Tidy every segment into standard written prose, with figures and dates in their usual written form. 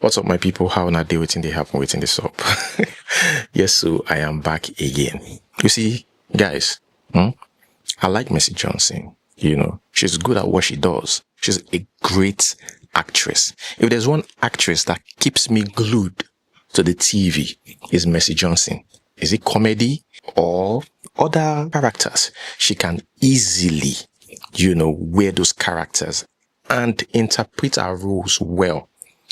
What's up, my people? How na day waiting they happen waiting this up? Yes, so I am back again. You see, guys, I like Messi Johnson. You know, she's good at what she does. She's a great actress. If there's one actress that keeps me glued to the TV, is Messi Johnson. Is it comedy or other characters? She can easily, wear those characters and interpret her roles well.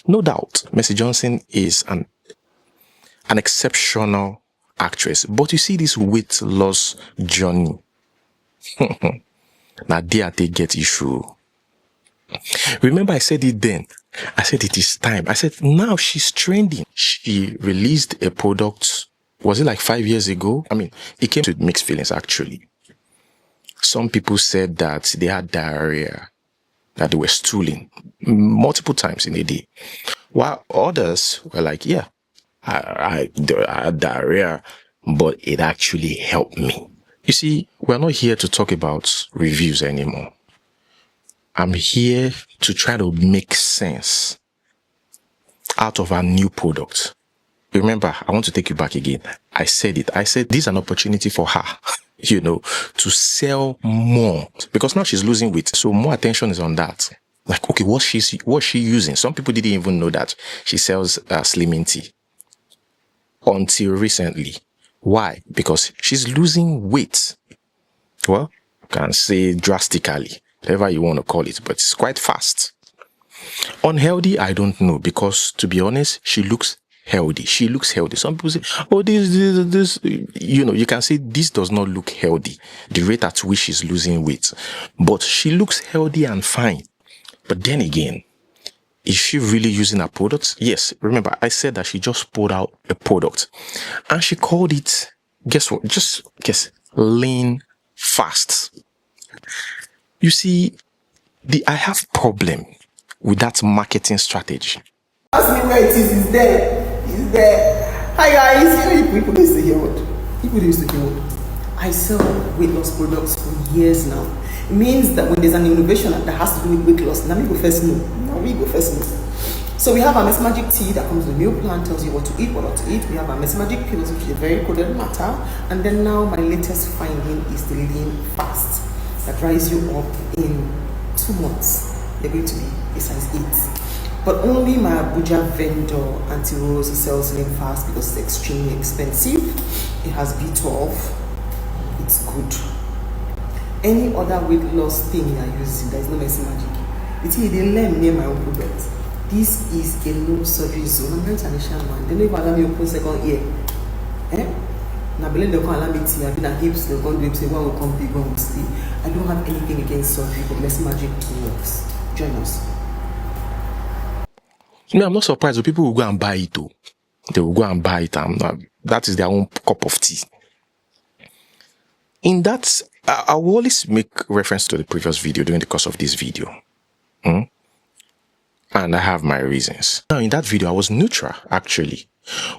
No doubt, Messi Johnson is an exceptional actress. But you see this weight loss journey. Now there they get issue. Remember I said it then. I said it is time. I said now she's trending. She released a product, was it like 5 years ago? I mean, it came to mixed feelings actually. Some people said that they had diarrhea, that they were stooling multiple times in a day. While others were like, yeah, I had diarrhea, but it actually helped me. You see, we're not here to talk about reviews anymore. I'm here to try to make sense out of our new product. Remember, I want to take you back again. I said it. I said this is an opportunity for her, to sell more. Because now she's losing weight. So more attention is on that. Like, okay, what's she using? Some people didn't even know that she sells slimming tea. Until recently. Why? Because she's losing weight. Well, you can say drastically, whatever you want to call it, but it's quite fast. Unhealthy, I don't know, because to be honest, she looks healthy. She looks healthy. Some people say, oh, this, you can say this does not look healthy, the rate at which she's losing weight. But she looks healthy and fine. But then again, is she really using her products? Yes. Remember, I said that she just put out a product and she called it, guess what? Just guess, lean fast. You see, I have problem with that marketing strategy. Ask me where it is. It's there. It's there. Hi guys. People used to hear what? People used to hear what? I sell weight loss products for years now. It means that when there's an innovation that has to do with weight loss, now we go first know. So we have our Messi Magic tea that comes with a meal plan, tells you what to eat, what not to eat. We have our Messi Magic pills, which is a very coded matter. And then now my latest finding is the lean fast that dries you up in 2 months. You're going to be a size 8. But only my Abuja vendor anti-rose sells lean fast because it's extremely expensive. It has B12. It's good. Any other weight loss thing you are using, there is no Messi Magic. It's here, they learn near my own product. This is a low surgery zone. I'm not an Asian man. They don't even allow me to open second ear. Now, they can't allow me to have the hips, they're going to say, one will come big, one will stay. I don't have anything against surgery, but Messi Magic works. Join us. I'm not surprised when people will go and buy it too. They will go and buy it. That is their own cup of tea. In that, I will always make reference to the previous video during the course of this video. And I have my reasons. Now, in that video, I was neutral, actually.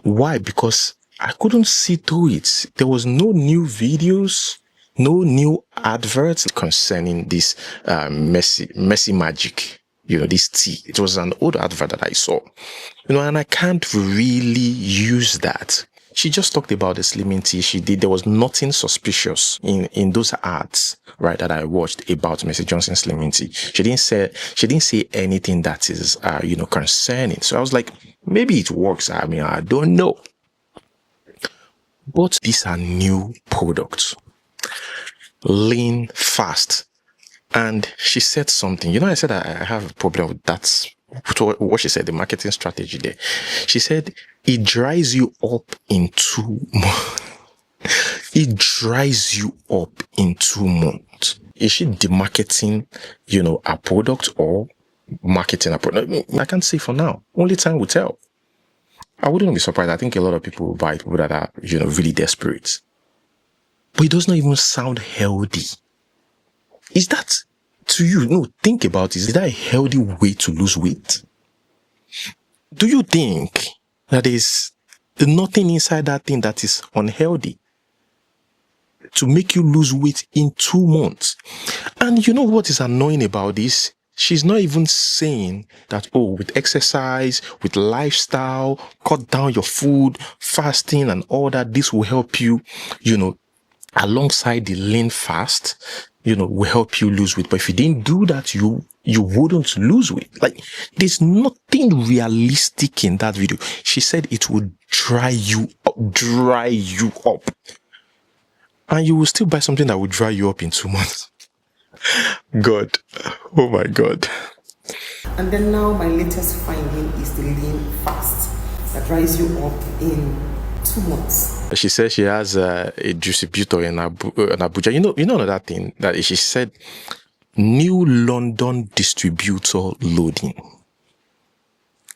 Why? Because I couldn't see through it. There was no new videos, no new adverts concerning this Messi Magic, this tea. It was an old advert that I saw, and I can't really use that. She just talked about the slimming tea. There was nothing suspicious in those ads, right, that I watched about Messi Johnson slimming tea. She didn't say anything that is, concerning. So I was like, maybe it works. I mean, I don't know. But these are new products. Lean fast. And she said something. I said I have a problem with that. What she said, the marketing strategy there. She said, it dries you up in 2 months. It dries you up in 2 months. Is she demarketing, a product or marketing a product? I can't say for now. Only time will tell. I wouldn't be surprised. I think a lot of people will buy it, people that are, really desperate. But it does not even sound healthy. Is that, to you, no, think about it. Is that a healthy way to lose weight? Do you think that there's nothing inside that thing that is unhealthy to make you lose weight in 2 months? And you know what is annoying about this? She's not even saying that, oh, with exercise, with lifestyle, cut down your food, fasting and all that, this will help you, alongside the lean fast, will help you lose weight. But if you didn't do that, you wouldn't lose weight. Like, there's nothing realistic in that video. She said it would dry you up. And you will still buy something that will dry you up in 2 months. God. Oh my God. And then now my latest finding is the lean fast that dries you up in 2 months. She says she has a distributor in Abuja. You know another thing that she said, new London distributor loading.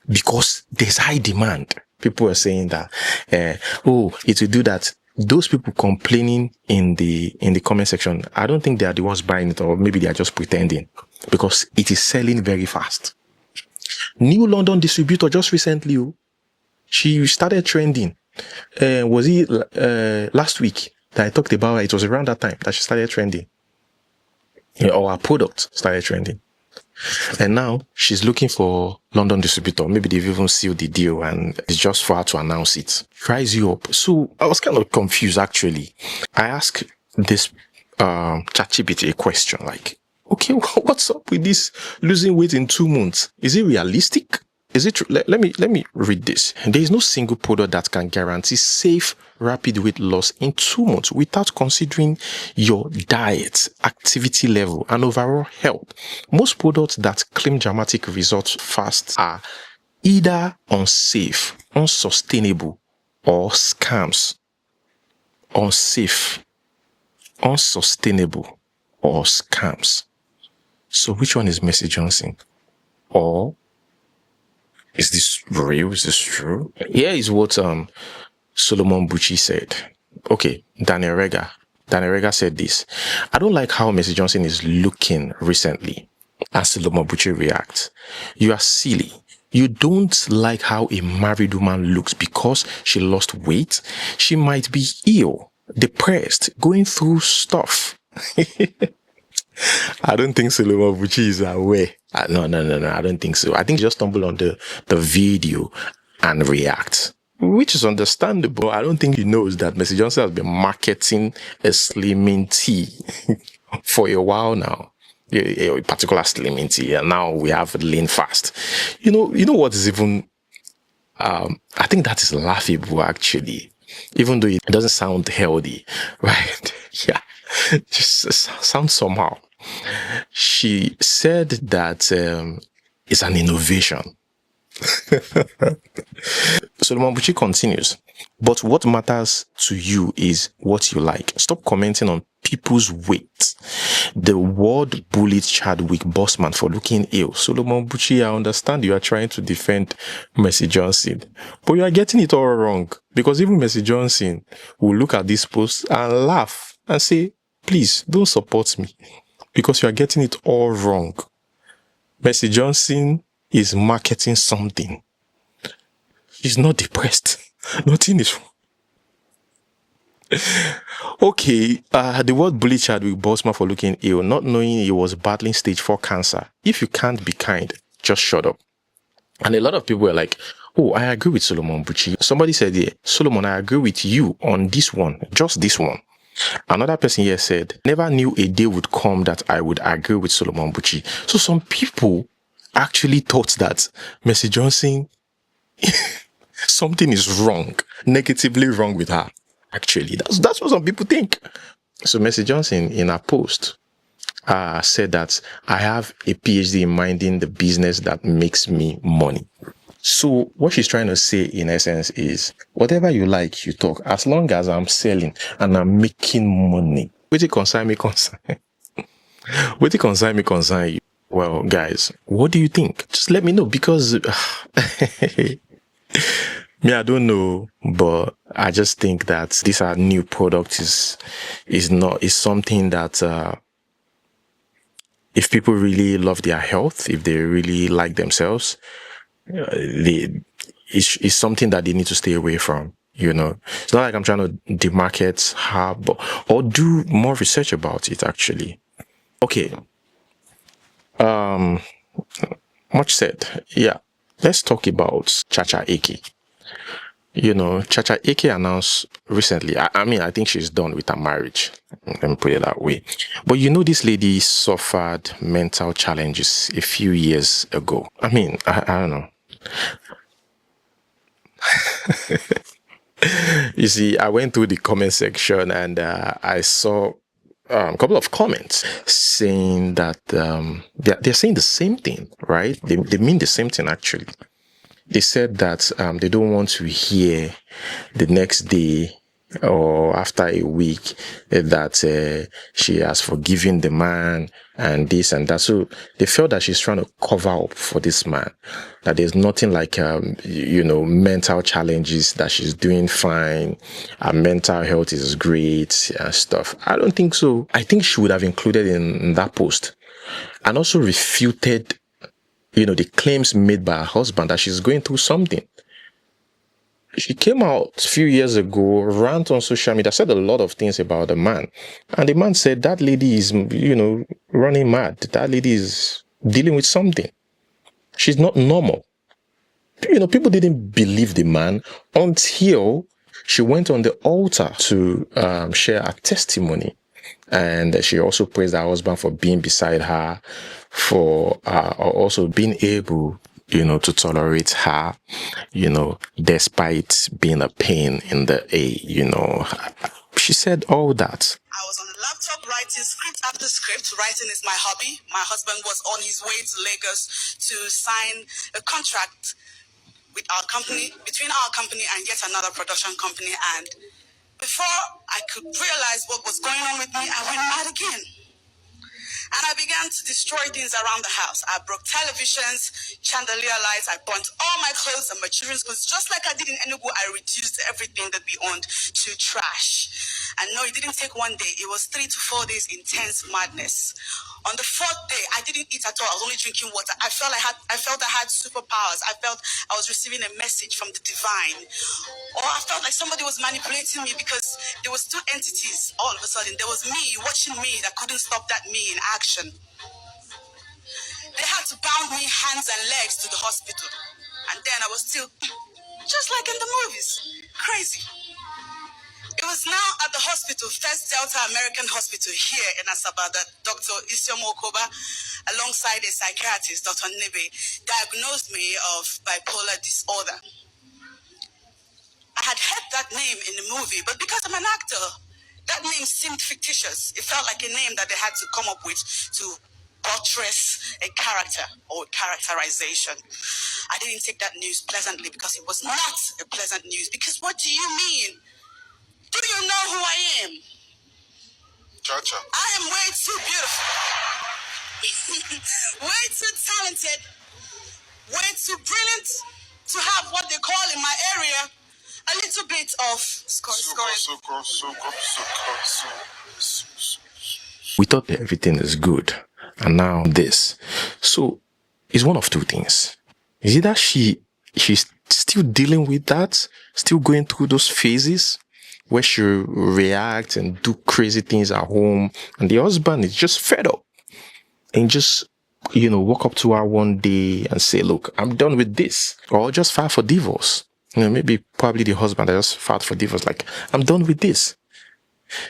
Because there's high demand. People are saying that, it will do that. Those people complaining in the comment section, I don't think they are the ones buying it, or maybe they are just pretending, because it is selling very fast. New London distributor just recently, she started trending. Was it last week that I talked about her? It was around that time that she started trending. Or her product started trending. And now she's looking for London distributor. Maybe they've even sealed the deal and it's just for her to announce it. Dries you up. So I was kind of confused actually. I asked this Chacha Eke'S a question like, okay, what's up with this losing weight in 2 months? Is it realistic? Is it true? Let me read this. There is no single product that can guarantee safe, rapid weight loss in 2 months without considering your diet, activity level, and overall health. Most products that claim dramatic results fast are either unsafe, unsustainable, or scams. Unsafe, unsustainable, or scams. So which one is Messi Johnson? Or is this real? Is this true? Here is what Solomon Bucci said. Okay, Daniel Rega said this. I don't like how Messi Johnson is looking recently. And Solomon Bucci reacts. You are silly. You don't like how a married woman looks because she lost weight. She might be ill, depressed, going through stuff. I don't think Solomon Bucci is aware. No, I don't think so. I think he just stumbled on the video and react, which is understandable. I don't think he knows that Messi Johnson has been marketing a slimming tea for a while now. A particular slimming tea, and now we have lean fast. You know what is even, I think that is laughable actually, even though it doesn't sound healthy, right? Yeah, just sounds somehow. She said that it's an innovation. Solomon Bucci continues, but what matters to you is what you like. Stop commenting on people's weight. The world bullied Chadwick Boseman for looking ill. Solomon Bucci, I understand you are trying to defend Messi Johnson, but you are getting it all wrong, because even Messi Johnson will look at this post and laugh and say, please don't support me, because you are getting it all wrong. Messi Johnson is marketing something. She's not depressed. Nothing is wrong. Okay, the word bullied Chadwick Boseman for looking ill, not knowing he was battling stage 4 cancer. If you can't be kind, just shut up. And a lot of people were like, oh, I agree with Solomon Bucci. Somebody said, yeah, Solomon, I agree with you on this one, just this one. Another person here said, never knew a day would come that I would agree with Solomon Bucci. So some people actually thought that Messi Johnson, something is wrong, negatively wrong with her. Actually, that's what some people think. So Messi Johnson, in her post, said that I have a PhD in minding the business that makes me money. So what she's trying to say in essence is, whatever you like, you talk. As long as I'm selling and I'm making money, what it concern me concern. What it concern me concern you. Well, guys, what do you think? Just let me know, because me, I don't know, but I just think that this new product is something that if people really love their health, if they really like themselves, it's something that they need to stay away from. It's not like I'm trying to demarket her, or do more research about it actually. Okay. Much said. Yeah. Let's talk about Chacha Eke. Chacha Eke announced recently, I mean, I think she's done with her marriage. Let me put it that way. But this lady suffered mental challenges a few years ago. I mean, I don't know. You see, I went through the comment section and I saw a couple of comments saying that they're saying the same thing, right? They mean the same thing, actually. They said that they don't want to hear the next day or after a week that she has forgiven the man and this and that. So they felt that she's trying to cover up for this man, that there's nothing like, mental challenges, that she's doing fine, her mental health is great and stuff. I don't think so. I think she would have included in that post and also refuted the claims made by her husband that she's going through something. She came out a few years ago, rant on social media, said a lot of things about the man. And the man said that lady is, running mad. That lady is dealing with something. She's not normal. People didn't believe the man until she went on the altar to share her testimony. And she also praised her husband for being beside her, for also being able, to tolerate her, despite being a pain in the She said all that. I was on the laptop writing script after script. Writing is my hobby. My husband was on his way to Lagos to sign a contract with our company, between our company and yet another production company. And before I could realize what was going on with me, I went mad again. And I began to destroy things around the house. I broke televisions, chandelier lights. I burnt all my clothes and my children's clothes. Just like I did in Enugu, I reduced everything that we owned to trash. And no, it didn't take one day. It was 3 to 4 days intense madness. On the 4th day, I didn't eat at all. I was only drinking water. I felt I had superpowers. I felt I was receiving a message from the divine. Or I felt like somebody was manipulating me because there was 2 entities all of a sudden. There was me watching me that couldn't stop that me in action. They had to bound me hands and legs to the hospital. And then I was still, just like in the movies, crazy. It was now at the hospital, First Delta American Hospital here in Asaba, that Dr. Isioma Okoba, alongside a psychiatrist, Dr. Nebe, diagnosed me of bipolar disorder. I had heard that name in the movie, but because I'm an actor, that name seemed fictitious. It felt like a name that they had to come up with to buttress a character or characterization. I didn't take that news pleasantly because it was not a pleasant news. Because what do you mean? Do you know who I am? Chacha. I am way too beautiful, way too talented, way too brilliant to have what they call in my area a little bit of scoring. We thought that everything is good, and now this. So it's one of two things. Is it that she's still dealing with that, still going through those phases where she reacts and do crazy things at home, and the husband is just fed up and just walk up to her one day and say, look, I'm done with this, or just file for divorce. Probably the husband that just filed for divorce, like, I'm done with this.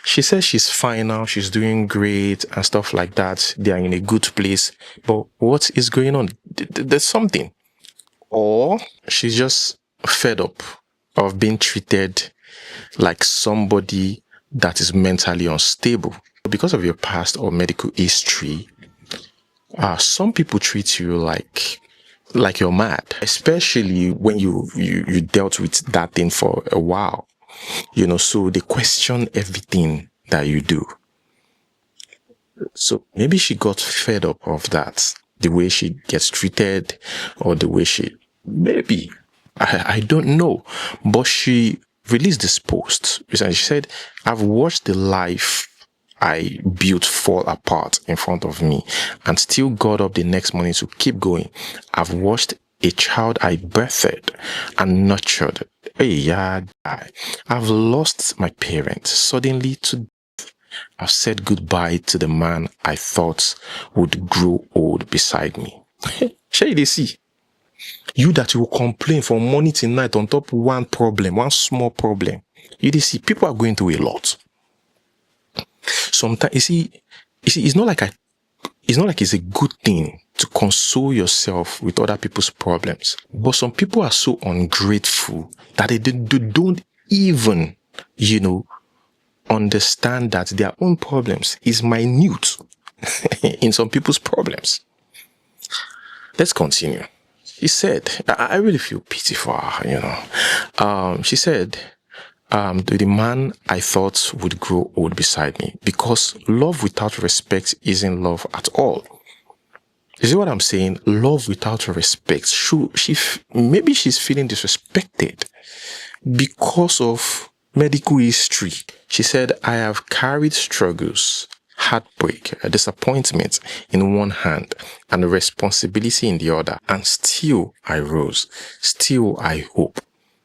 She says she's fine now, she's doing great and stuff like that. They are in a good place. But what is going on? There's something. Or she's just fed up of being treated like somebody that is mentally unstable. Because of your past or medical history, some people treat you like you're mad, especially when you dealt with that thing for a while. So they question everything that you do. So maybe she got fed up of that, the way she gets treated, or the way maybe, I don't know. But she released this post recently. She said, I've watched the life I built fall apart in front of me and still got up the next morning to keep going. I've watched a child I birthed and nurtured. I've lost my parents suddenly to death. I've said goodbye to the man I thought would grow old beside me. Shall they see? You that will complain from morning till night on top one problem, one small problem. You see, people are going through a lot. Sometimes, you see, it's not like it's a good thing to console yourself with other people's problems. But some people are so ungrateful that they don't even, understand that their own problems is minute in some people's problems. Let's continue. She said, I really feel pity for her, she said, the man I thought would grow old beside me, because love without respect isn't love at all. You see what I'm saying? Love without respect. Maybe she's feeling disrespected because of medical history. She said, I have carried struggles, heartbreak, a disappointment in one hand and a responsibility in the other. And still I rose. Still I hope.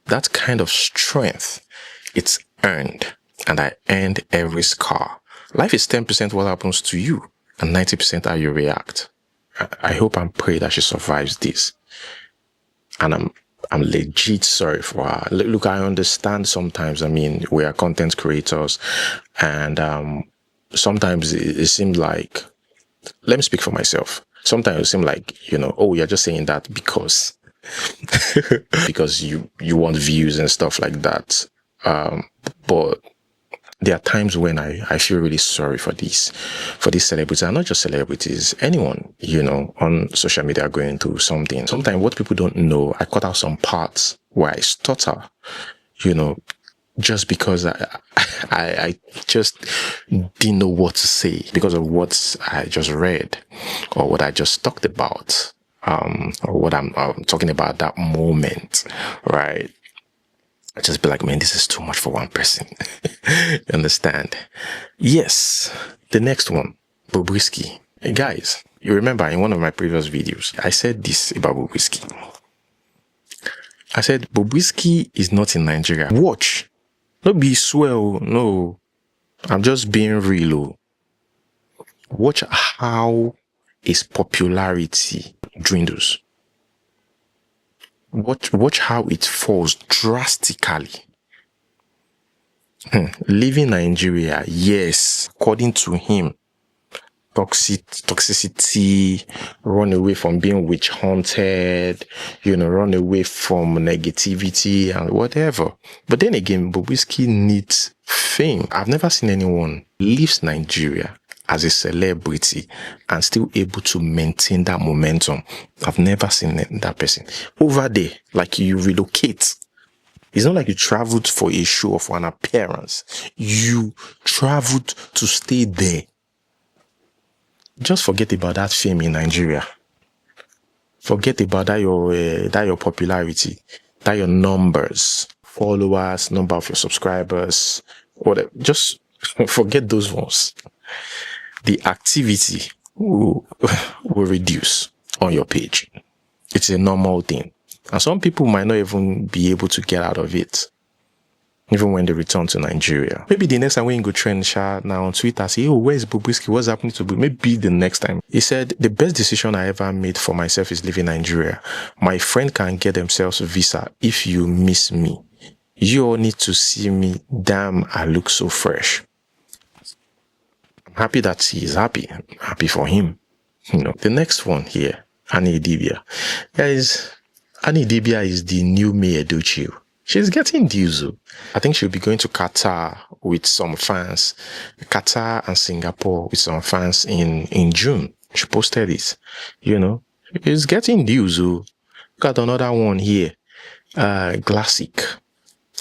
That kind of strength, it's earned. And I earned every scar. Life is 10% what happens to you and 90% how you react. I hope and pray that she survives this. And I'm legit sorry for her. Look, I understand sometimes. I mean, we are content creators, and sometimes it seems like, let me speak for myself. Sometimes it seems like, oh, you're just saying that because because you want views and stuff like that. But there are times when I feel really sorry for these celebrities, and not just celebrities, anyone, on social media going through something. Sometimes what people don't know, I cut out some parts where I stutter, just because I just didn't know what to say because of what I just read or what I just talked about, or what I'm talking about at that moment, right? I just be like, man, this is too much for one person. You understand? Yes. The next one, Bobrisky. Hey guys, you remember in one of my previous videos, I said this about Bobrisky. I said, Bobrisky is not in Nigeria. Watch. Don't be swell. No. I'm just being real. Watch how his popularity dwindles. Watch how it falls drastically. Leaving Nigeria, yes, according to him, toxicity, run away from being witch hunted, run away from negativity and whatever. But then again, Bobrisky needs fame. I've never seen anyone leaves Nigeria as a celebrity and still able to maintain that momentum. I've never seen that person. Over there, like you relocate. It's not like you traveled for a show or for an appearance. You traveled to stay there. Just forget about that fame in Nigeria. Forget about that your popularity, that your numbers, followers, number of your subscribers, whatever. Just forget those ones. The activity will reduce on your page. It's a normal thing. And some people might not even be able to get out of it, even when they return to Nigeria. Maybe the next time when you go trend now on Twitter, say, oh, where's Bobrisky? What's happening to Bobrisky? Maybe the next time. He said, the best decision I ever made for myself is leaving Nigeria. My friend can get themselves a visa if you miss me. You all need to see me. Damn, I look so fresh. I'm happy that he is happy. I'm happy for him. The next one here, Annie Idibia. Guys, Annie Idibia is the new May Edochie. She's getting deals. I think she'll be going to Qatar with some fans. Qatar and Singapore with some fans in June. She posted it. She's getting deals. Got another one here. Classic.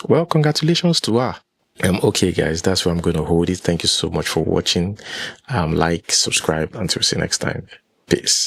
Well, congratulations to her. Okay, guys, that's where I'm going to hold it. Thank you so much for watching. Like, subscribe. Until see you next time. Peace.